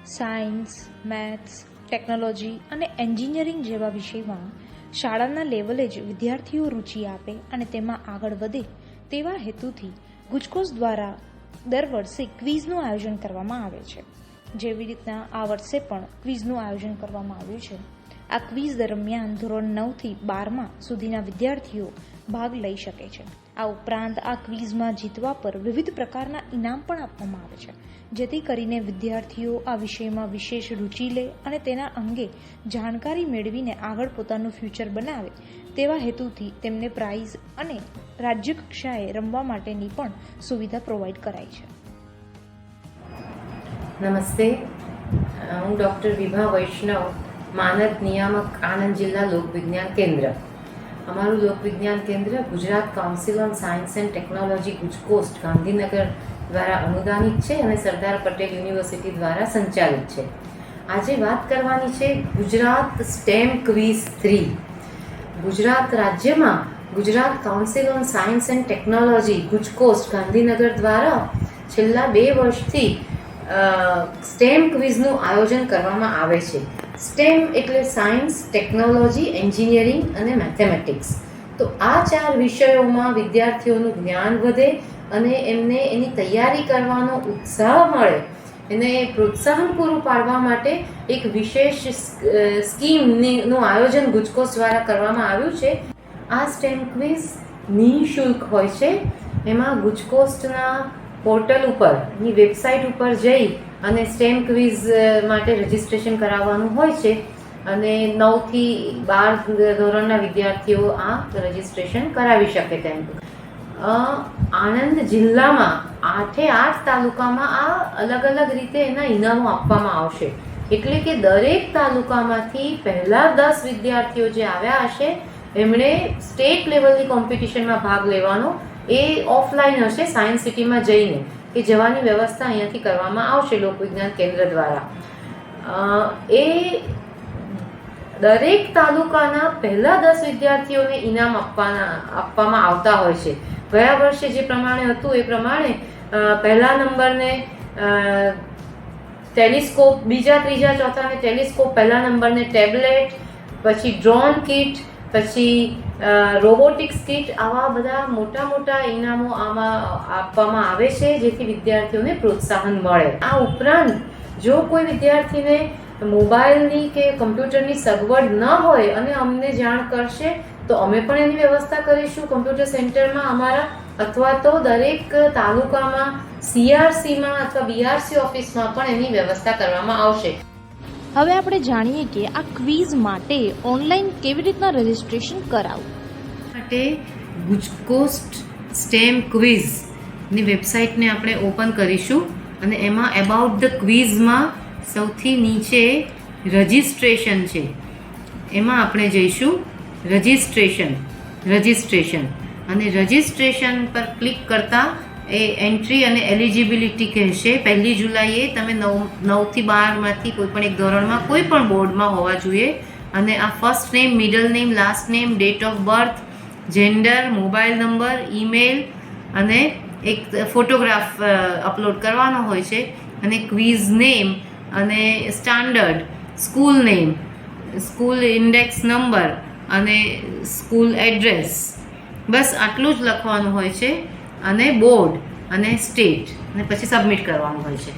Science, maths, technology અને engineering જેવા વિષયમાં શાળાના લેવલે જ વિદ્યાર્થીઓ રુચિ આપે અને તેમાં આગળ વધે તેવા હેતુથી ગુજકોસ દ્વારા દર વર્ષે ક્વિઝનું આયોજન કરવામાં આવે છે. જેવી રીતના આ વર્ષે પણ ક્વિઝનું આયોજન કરવામાં આવ્યું છે. આ ક્વિઝ દરમિયાન ધોરણ 9થી 12 સુધીના વિદ્યાર્થીઓ ભાગ લઈ શકે છે. આ ઉપરાંત આ ક્વિઝમાં જીતવા પર વિવિધ પ્રકારના ઇનામ પણ આપવામાં આવે છે, જેથી કરીને વિદ્યાર્થીઓ આ વિષયમાં વિશેષ રુચિ લે અને તેના અંગે જાણકારી મેળવીને આગળ પોતાનું ફ્યુચર બનાવે તેવા હેતુથી તેમને પ્રાઇઝ અને રાજ્ય કક્ષાએ રમવા માટેની પણ સુવિધા પ્રોવાઈડ કરાઈ છે. નમસ્તે, હું ડૉક્ટર વિભા વૈષ્ણવ, માનદ નિયામક, આણંદ જિલ્લા લોકવિજ્ઞાન કેન્દ્ર. અમારું લોકવિજ્ઞાન કેન્દ્ર Gujarat Council on Science and Technology ગુજકોસ્ટ ગાંધીનગર દ્વારા અનુદાનિત છે અને સરદાર પટેલ યુનિવર્સિટી દ્વારા સંચાલિત છે. આજે વાત કરવાની છે ગુજરાત સ્ટેમ ક્વિઝ 3. ગુજરાત રાજ્યમાં Gujarat Council on Science and Technology ગુજકોસ્ટ ગાંધીનગર દ્વારા છેલ્લા 2 વર્ષથી સ્ટેમ ક્વિઝનું આયોજન કરવામાં આવે છે. સ્ટેમ એટલે સાયન્સ, ટેકનોલોજી, એન્જિનિયરિંગ અને મેથેમેટિક્સ. તો આ 4 વિષયોમાં વિદ્યાર્થીઓનું જ્ઞાન વધે અને એમને એની તૈયારી કરવાનો ઉત્સાહ મળે, એને પ્રોત્સાહન પૂરું પાડવા માટે એક વિશેષ સ્કીમનું આયોજન ગુજકોસ દ્વારા કરવામાં આવ્યું છે. આ સ્ટેમ ક્વિઝ નિઃશુલ્ક હોય છે. એમાં ગુજકોસ્ટના પોર્ટલ ઉપર, એની વેબસાઇટ ઉપર જઈ અને સ્ટેમ ક્વિઝ માટે રજિસ્ટ્રેશન કરાવવાનું હોય છે અને 9થી 12 ધોરણના વિદ્યાર્થીઓ આ રજિસ્ટ્રેશન કરાવી શકે તેમ. આણંદ જિલ્લામાં 8 તાલુકામાં આ અલગ અલગ રીતે એના ઇનામો આપવામાં આવશે. એટલે કે દરેક તાલુકામાંથી પહેલા 10 વિદ્યાર્થીઓ જે આવ્યા હશે એમણે સ્ટેટ લેવલની કોમ્પિટિશનમાં ભાગ લેવાનો. એ ઓફલાઈન હશે, સાયન્સ સિટીમાં જઈને, કે જવાની વ્યવસ્થા અહીંયાથી કરવામાં આવશે લોકવિજ્ઞાન કેન્દ્ર દ્વારા. એ દરેક તાલુકાના પહેલા 10 વિદ્યાર્થીઓને ઇનામ આપવામાં આવતા હોય છે. ગયા વર્ષે જે પ્રમાણે હતું એ પ્રમાણે પહેલા નંબરને ટેલિસ્કોપ, બીજા, ત્રીજા, ચોથાને ટેલિસ્કોપ, પહેલા નંબરને ટેબ્લેટ, પછી ડ્રોન કિટ, પછી રોબોટિક્સ કિટ, આવા બધા મોટા મોટા ઇનામો આમાં આપવામાં આવે છે, જેથી વિદ્યાર્થીઓને પ્રોત્સાહન મળે. આ ઉપરાંત જો કોઈ વિદ્યાર્થીને મોબાઈલની કે કમ્પ્યુટરની સગવડ ન હોય અને અમને જાણ કરશે તો અમે પણ એની વ્યવસ્થા કરીશું કમ્પ્યુટર સેન્ટરમાં અમારા, અથવા તો દરેક તાલુકામાં CRCમાં અથવા BRC ઓફિસમાં પણ એની વ્યવસ્થા કરવામાં આવશે. હવે આપણે જાણીએ કે આ ક્વિઝ માટે ઓનલાઈન કેવી રીતના રજિસ્ટ્રેશન કરાવવું. માટે ગુજકોસ્ટ સ્ટેમ ક્વિઝની વેબસાઇટને આપણે ઓપન કરીશું અને એમાં એબાઉટ ધ ક્વિઝમાં સૌથી નીચે રજિસ્ટ્રેશન છે, એમાં આપણે જઈશું. રજિસ્ટ્રેશન અને રજિસ્ટ્રેશન પર ક્લિક કરતાં એ એન્ટ્રી અને એલિજિબિલિટી કહેશે. 1 જુલાઈએ તમે 9થી 12માંથી કોઈ પણ એક ધોરણમાં કોઈ પણ બોર્ડમાં હોવા જોઈએ અને આ first name, middle name, last name, date of birth, gender, mobile number, email અને એક ફોટોગ્રાફ અપલોડ કરવાનો હોય છે અને ક્વિઝ નેમ અને standard, school name, school index number અને સ્કૂલ એડ્રેસ, બસ આટલું જ લખવાનું હોય છે અને બોર્ડ અને સ્ટેટ, અને પછી સબમિટ કરવાનું હોય છે.